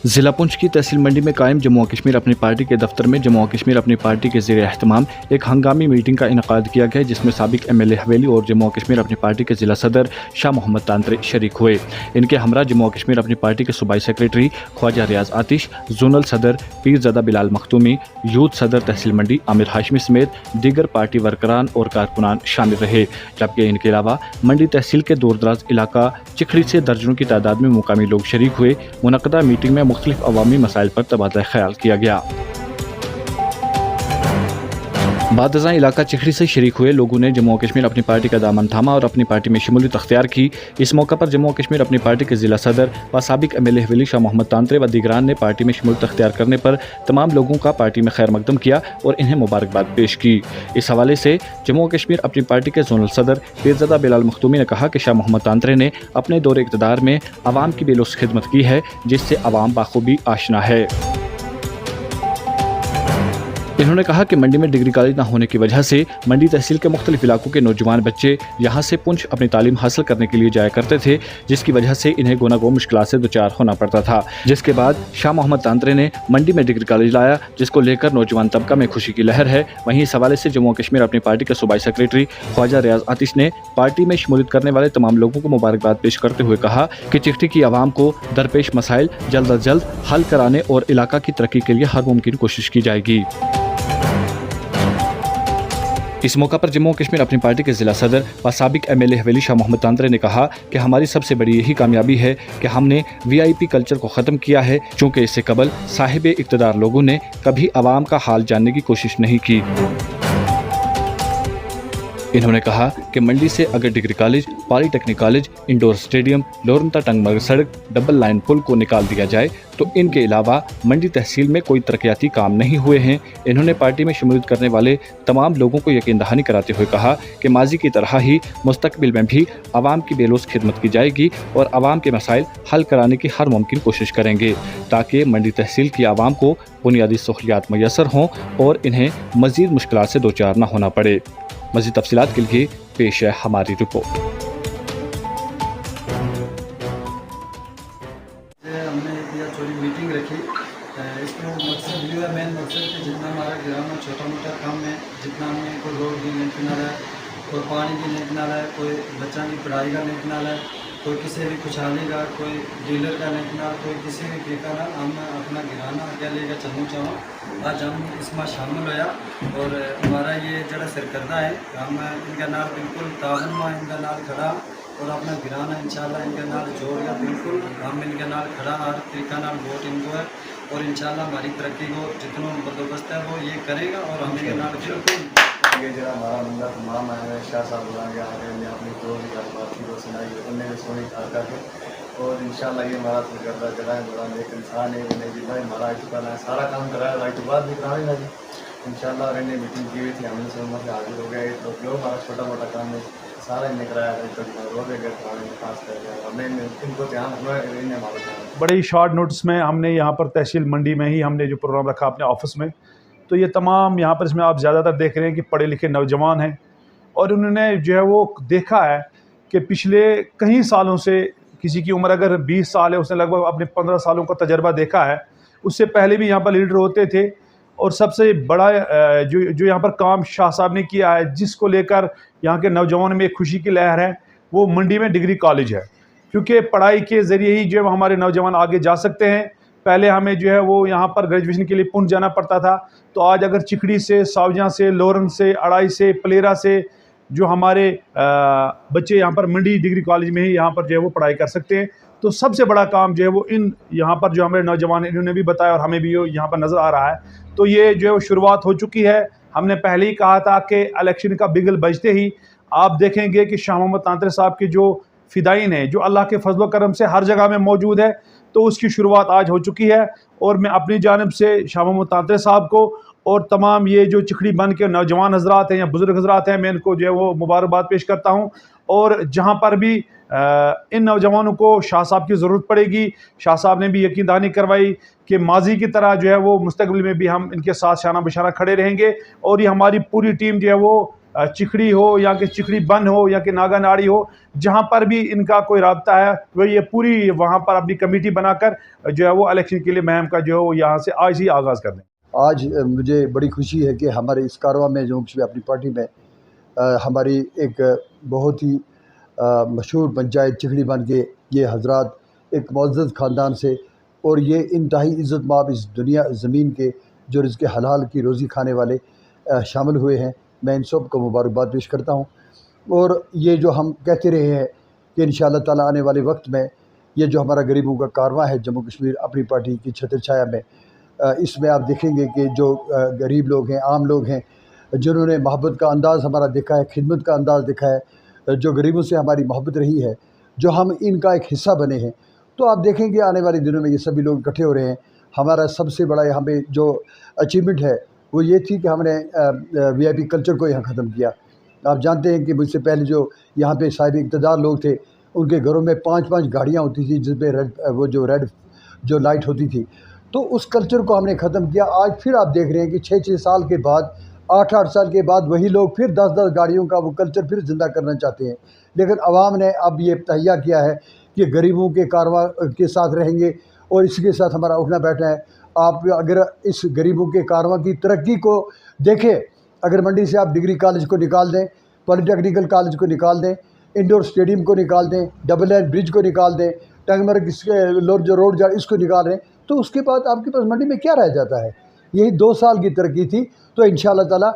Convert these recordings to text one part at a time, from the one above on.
ज़िला पुंछ की तहसील मंडी में कायम जम्मू कश्मीर अपनी पार्टी के दफ्तर में जम्मू कश्मीर अपनी पार्टी के ज़ेर एहतमाम एक हंगामी मीटिंग का इनकाद किया गया, जिसमें साबिक MLA हवेली और जम्मू कश्मीर अपनी पार्टी के ज़िला सदर शाह मोहम्मद तांत्रे शरीक हुए। इनके हमरा जम्मू कश्मीर अपनी पार्टी के सूबाई सेक्रेटरी ख्वाजा रियाज आतिश, जोनल सदर पीरज़दा बिलाल मखदूमी, यूथ सदर तहसील मंडी आमिर हाशमी समेत दीगर पार्टी वर्करान और कारकुनान शामिल रहे। जबकि इनके अलावा मंडी तहसील के दूर दराज इलाका चिखड़ी से दर्जनों की तादाद में मुकामी लोग शरीक हुए। मुनक़दा मीटिंग में मुख्तलिफ अवामी मसाइल पर तबादला ख्याल किया गया। बादशाह इलाका चिखड़ी से शरीक हुए लोगों ने जम्मू कश्मीर अपनी पार्टी का दामन थामा और अपनी पार्टी में शमूलियत अख्तियार की। इस मौका पर जम्मू कश्मीर अपनी पार्टी के ज़िला सदर व साबिक MLA हवेली शाह मोहम्मद तांत्रे व दीगरान ने पार्टी में शमूलियत अख्तियार करने पर तमाम लोगों का पार्टी में खैर मकदम किया और इन्हें मुबारकबाद पेश की। इस हवाले से जम्मू कश्मीर अपनी पार्टी के जोनल सदर पीरज़दा बिलाल मखदूमी ने कहा कि शाह मोहम्मद तांत्रे ने अपने दौरे इक़्तिदार में आवाम की बेलुस खिदमत की है, जिससे आवाम बाखूबी आशना है। इन्होंने कहा कि मंडी में डिग्री कॉलेज न होने की वजह से मंडी तहसील के मुख्तलिफ इलाकों के नौजवान बच्चे यहाँ से पुंछ अपनी तालीम हासिल करने के लिए जाया करते थे, जिसकी वजह से इन्हें गुना गो मुश्किलात से दुचार होना पड़ता था। जिसके बाद शाह मोहम्मद तांत्रे ने मंडी में डिग्री कॉलेज लाया, जिसको लेकर नौजवान तबका में खुशी की लहर है। वहीं इस हवाले से जम्मू कश्मीर अपनी पार्टी के सूबाई सेक्रेटरी ख्वाजा रियाज आतिश ने पार्टी में शमूलियत करने वाले तमाम लोगों को मुबारकबाद पेश करते हुए कहा कि चिखड़ी की आवाम को दरपेश मसाइल जल्द अज जल्द हल कराने और इलाका की तरक्की के लिए हर मुमकिन कोशिश की जाएगी। इस मौका पर जम्मू कश्मीर अपनी पार्टी के ज़िला सदर व साबिक MLA हवेली शाह मोहम्मद तांत्रे ने कहा कि हमारी सबसे बड़ी यही कामयाबी है कि हमने VIP कल्चर को ख़त्म किया है, चूँकि इससे कबल साहिब इक़्तिदार लोगों ने कभी आवाम का हाल जानने की कोशिश नहीं की। इन्होंने कहा कि मंडी से अगर degree college, polytechnic college, indoor stadium, Loranta Tangmarg सड़क, डबल लाइन पुल को निकाल दिया जाए तो इनके अलावा मंडी तहसील में कोई तरक्याती काम नहीं हुए हैं। इन्होंने पार्टी में शमूलियत करने वाले तमाम लोगों को यकीन दहानी कराते हुए कहा कि माजी की तरह ही मुस्तकबिल में भी आवाम की बेलुस खिदमत की जाएगी और आवाम के मसाइल हल कराने की हर मुमकिन कोशिश करेंगे, ताकि मंडी तहसील की आवाम को बुनियादी सहूलियात मैसर हों और इन्हें मज़ीद मुश्किलात से दो चार न होना पड़े। मज़ीद तफसीलात के लिए पेश है हमारी रिपोर्ट। हमने यह छोटी मीटिंग रखी, इसमें मकसद ये है, मेन मकसद कि जितना हमारा ग्राम में छोटा मोटा काम है, जितना हमें कोई रोड की नहीं किनारा है, कोई पानी की नहीं किनारा है, कोई बच्चा की पढ़ाई का नहीं किनारा है, कोई किसी भी खुशहाली का, कोई डीलर का नहीं किनारा, कोई किसी भी प्रकार हम अपना गिराना क्या लेकर चलना चाहो। आज हम इसमें शामिल होया और हमारा ये जरा सरकर्दा है, हम इनका नाम बिल्कुल तावन में इनका नाम खड़ा और अपना गिराना इंशाल्लाह इनका नाम जोड़ेगा, बिल्कुल हम इनका नाम खड़ा हर तरीका नाम वोट इनको है और इंशाल्लाह हमारी तरक्की को जितना बंदोबस्त है वो ये करेगा और हम इनका नाम बिल्कुल ये जरा हमारा बंदा तमाम आया है, शाह साहब बुला के आ गए, अपनी जो भी बात थी वो सुनाई, उन्होंने भी सुनी करके और इंशाल्लाह ये हमारा सरकर्दा जरा है, बड़ा एक इंसान है, उन्हें भी भाई हमारा इतना है, सारा काम कराया, राइट के बाद भी कराए ना जी इंशाल्लाह। और इन्हें मीटिंग की हुई थी, हमने समझ से हाजिर हो गए, तो जो हमारा छोटा मोटा काम है सारा इन्हें कराया है, तो रोड वगैरह कराने खास कर हमने इनको ध्यान रखना है, इन्हें हमारा बड़े ही शॉर्ट नोटिस में हमने यहाँ पर तहसील मंडी में ही हमने जो प्रोग्राम रखा अपने ऑफिस में, तो ये तमाम यहाँ पर इसमें आप ज़्यादातर देख रहे हैं कि पढ़े लिखे नौजवान हैं और उन्होंने जो है वो देखा है कि पिछले कई सालों से किसी की उम्र अगर 20 साल है, उसने लगभग अपने 15 सालों का तजर्बा देखा है। उससे पहले भी यहाँ पर लीडर होते थे और सबसे बड़ा जो यहाँ पर काम शाह साहब ने किया है, जिसको लेकर यहाँ के नौजवानों में एक खुशी की लहर है, वो मंडी में डिग्री कॉलेज है, क्योंकि पढ़ाई के ज़रिए ही जो है हमारे नौजवान आगे जा सकते हैं। पहले हमें जो है वो यहाँ पर ग्रेजुएशन के लिए पुंछ जाना पड़ता था, तो आज अगर चिखड़ी से, सावजा से, लोरन से, अड़ाई से, पलेरा से जो हमारे बच्चे यहाँ पर मंडी डिग्री कॉलेज में ही यहाँ पर जो है वो पढ़ाई कर सकते हैं। तो सबसे बड़ा काम जो है वो इन यहाँ पर जो हमारे नौजवान इन्होंने भी बताया और हमें भी यहाँ पर नज़र आ रहा है। तो ये जो है वो शुरुआत हो चुकी है। हमने पहले ही कहा था कि इलेक्शन का बिगल बजते ही आप देखेंगे कि शाह मोहम्मद तांत्रे साहब के जो फ़िदाइन है, जो अल्लाह के फजल करम से हर जगह में मौजूद है, तो उसकी शुरुआत आज हो चुकी है। और मैं अपनी जानिब से शाह मोहम्मद तांत्रे साहब को और तमाम ये जो चिखड़ी बन के नौजवान हजरात हैं या बुज़ुर्ग हजरात हैं, मैं इनको जो है वो मुबारकबाद पेश करता हूँ। और जहाँ पर भी इन नौजवानों को शाह साहब की ज़रूरत पड़ेगी, शाह साहब ने भी यकीन दहानी करवाई कि माजी की तरह जो है वो मुस्तकबिल में भी हम इनके साथ शाना बशाना खड़े रहेंगे और ये हमारी पूरी टीम जो है वो चिखड़ी हो या कि चिखड़ी बन हो या कि नागा नाड़ी हो, जहाँ पर भी इनका कोई राब्ता है वो ये पूरी वहाँ पर अपनी कमेटी बनाकर जो है वो इलेक्शन के लिए मुहिम का जो है वो यहाँ से आज ही आगाज़ कर दें। आज मुझे बड़ी खुशी है कि हमारे इस कारवां में जम्मू कश्मीर अपनी पार्टी में हमारी एक बहुत ही मशहूर पंचायत चिखड़ी बन के ये हजरात एक मुअज़्ज़ज़ ख़ानदान से और ये इंतहाई इज़्ज़त माब इस दुनिया ज़मीन के जो रिज़्क़ हलाल की रोज़ी खाने वाले शामिल हुए हैं। मैं इन सब को मुबारकबाद पेश करता हूँ। और ये जो हम कहते रहे हैं कि इंशाअल्लाह ताला आने वाले वक्त में ये जो हमारा गरीबों का कारवां है जम्मू कश्मीर अपनी पार्टी की छत्र छाया में, इसमें आप देखेंगे कि जो गरीब लोग हैं, आम लोग हैं, जिन्होंने मोहब्बत का अंदाज़ हमारा देखा है, खिदमत का अंदाज़ देखा है, जो गरीबों से हमारी मोहब्बत रही है, जो हम इनका एक हिस्सा बने हैं, तो आप देखेंगे आने वाले दिनों में ये सभी लोग इकट्ठे हो रहे हैं। हमारा सबसे बड़ा यहाँ पे जो अचीवमेंट है वो ये थी कि हमने VIP कल्चर को यहाँ ख़त्म किया। आप जानते हैं कि मुझसे पहले जो यहाँ पे साहिब इक़्तिदार लोग थे, उनके घरों में 5-5 गाड़ियाँ होती थी जिस पे रेड जो लाइट होती थी, तो उस कल्चर को हमने ख़त्म किया। आज फिर आप देख रहे हैं कि 6-6 साल के बाद, 8-8 साल के बाद वही लोग फिर 10-10 गाड़ियों का वो कल्चर फिर ज़िंदा करना चाहते हैं। लेकिन आवाम ने अब ये तहैया किया है कि गरीबों के कारवां के साथ रहेंगे और इसके साथ हमारा उठना बैठना है। आप अगर इस गरीबों के कारवां की तरक्की को देखें, अगर मंडी से आप डिग्री कॉलेज को निकाल दें, पॉलीटेक्निकल कॉलेज को निकाल दें, इंडोर स्टेडियम को निकाल दें, डबल लाइन ब्रिज को निकाल दें, टंगमर्ग जो रोड जा इसको निकाल रहे हैं, तो उसके बाद आपके पास मंडी में क्या रह जाता है? यही 2 साल की तरक्की थी। तो इंशाअल्लाह ताला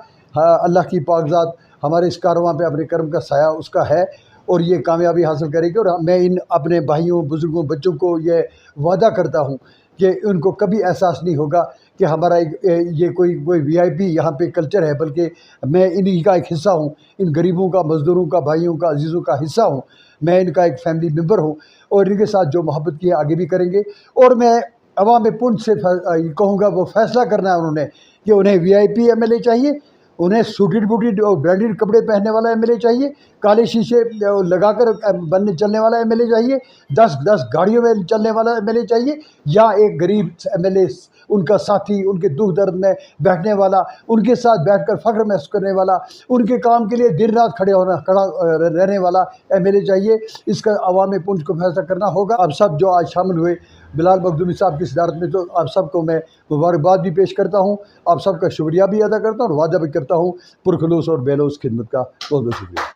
अल्लाह की पाकज़ात हमारे इस कारवां पे अपने कर्म का साया उसका है और ये कामयाबी हासिल करेगी। और मैं इन अपने भाइयों, बुज़ुर्गों, बच्चों को ये वादा करता हूँ कि उनको कभी एहसास नहीं होगा कि हमारा ये कोई VIP यहाँ पे कल्चर है, बल्कि मैं इन्हीं का एक हिस्सा हूँ, इन गरीबों का, मज़दूरों का, भाइयों का, अजीज़ों का हिस्सा हूँ। मैं इनका एक फैमिली मेम्बर हूँ और इनके साथ जो मोहब्बत की है आगे भी करेंगे। और मैं अवाम में पुंछ से कहूँगा, वो फैसला करना है उन्होंने कि उन्हें VIP MLA चाहिए, उन्हें सूटेड बूटेड और ब्रांडेड कपड़े पहनने वाला MLA चाहिए, काले शीशे लगाकर बनने चलने वाला MLA चाहिए, 10-10 गाड़ियों में चलने वाला MLA चाहिए, या एक गरीब MLA उनका साथी, उनके दुख दर्द में बैठने वाला, उनके साथ बैठकर फ़ख्र महसूस करने वाला, उनके काम के लिए दिन रात खड़ा रहने वाला MLA चाहिए। इसका अवाम पुंछ को फैसला करना होगा। आप सब जो आज शामिल हुए बिलाल मखदूमी साहब की सदारत में, तो आप सबको मैं मुबारकबाद भी पेश करता हूँ, आप सबका शुक्रिया भी अदा करता हूँ और वादा भी करता हूँ पुरखलूस और बेलूस खिदमत का। बहुत बहुत शुक्रिया।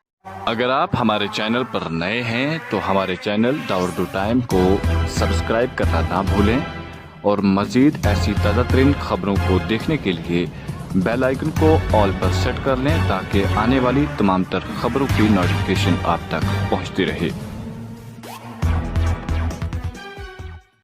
अगर आप हमारे चैनल पर नए हैं तो हमारे चैनल द उर्दू टाइम को सब्सक्राइब करना ना भूलें और मज़ीद ऐसी ताज़ा तरीन खबरों को देखने के लिए बेल आइकन को ऑल पर सेट कर लें ताकि आने वाली तमाम तर खबरों की नोटिफिकेशन आप तक पहुंचती रहे।